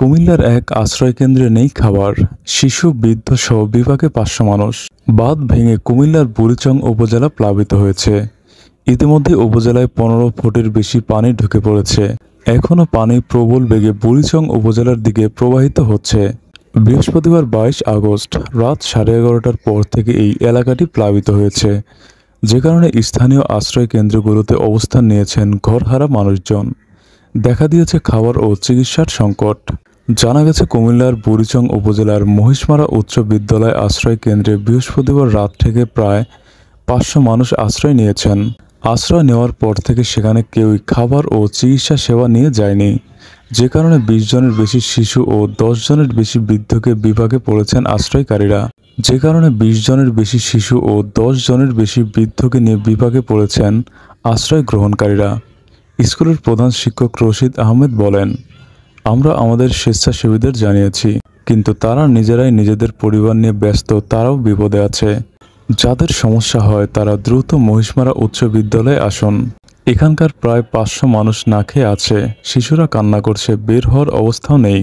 কুমিল্লার এক আশ্রয়কেন্দ্রে নেই খাবার। শিশু, বৃদ্ধ সহ বিপাকে ৫০০ মানুষ। বাঁধ ভেঙে কুমিল্লার বুড়িচং উপজেলা প্লাবিত হয়েছে। ইতিমধ্যে উপজেলায় ১৫ ফুটের বেশি পানি ঢুকে পড়েছে। এখনও পানি প্রবল বেগে বুড়িচং উপজেলার দিকে প্রবাহিত হচ্ছে। বৃহস্পতিবার ২২ আগস্ট রাত 11:30টার পর থেকে এই এলাকাটি প্লাবিত হয়েছে, যে কারণে স্থানীয় আশ্রয় কেন্দ্রগুলোতে অবস্থান নিয়েছেন ঘরহারা মানুষজন। দেখা দিয়েছে খাবার ও চিকিৎসার সংকট। জানা গেছে, কুমিল্লার বুড়িচং উপজেলার মহিষমারা উচ্চ বিদ্যালয় আশ্রয় কেন্দ্রে বৃহস্পতিবার রাত থেকে প্রায় ৫০০ মানুষ আশ্রয় নিয়েছেন। আশ্রয় নেওয়ার পর থেকে সেখানে কেউই খাবার ও চিকিৎসা সেবা নিয়ে যায়নি, যে কারণে ২০ জনের বেশি শিশু ও ১০ জনের বেশি বৃদ্ধকে বিপাকে পড়েছেন আশ্রয়কারীরা। যে কারণে ২০ জনের বেশি শিশু ও ১০ জনের বেশি বৃদ্ধকে নিয়ে বিপাকে পড়েছেন আশ্রয় গ্রহণকারীরা। স্কুলের প্রধান শিক্ষক রশিদ আহমেদ বলেন, আমরা আমাদের স্বেচ্ছাসেবীদের জানিয়েছি, কিন্তু তারা নিজেরাই নিজেদের পরিবার নিয়ে ব্যস্ত, তারাও বিপদে আছে। যাদের সমস্যা হয় তারা দ্রুত মহিষমারা উচ্চ বিদ্যালয়ে আসুন। এখানকার প্রায় ৫০০ মানুষ না খেয়ে আছে। শিশুরা কান্না করছে, বের হওয়ার অবস্থাও নেই।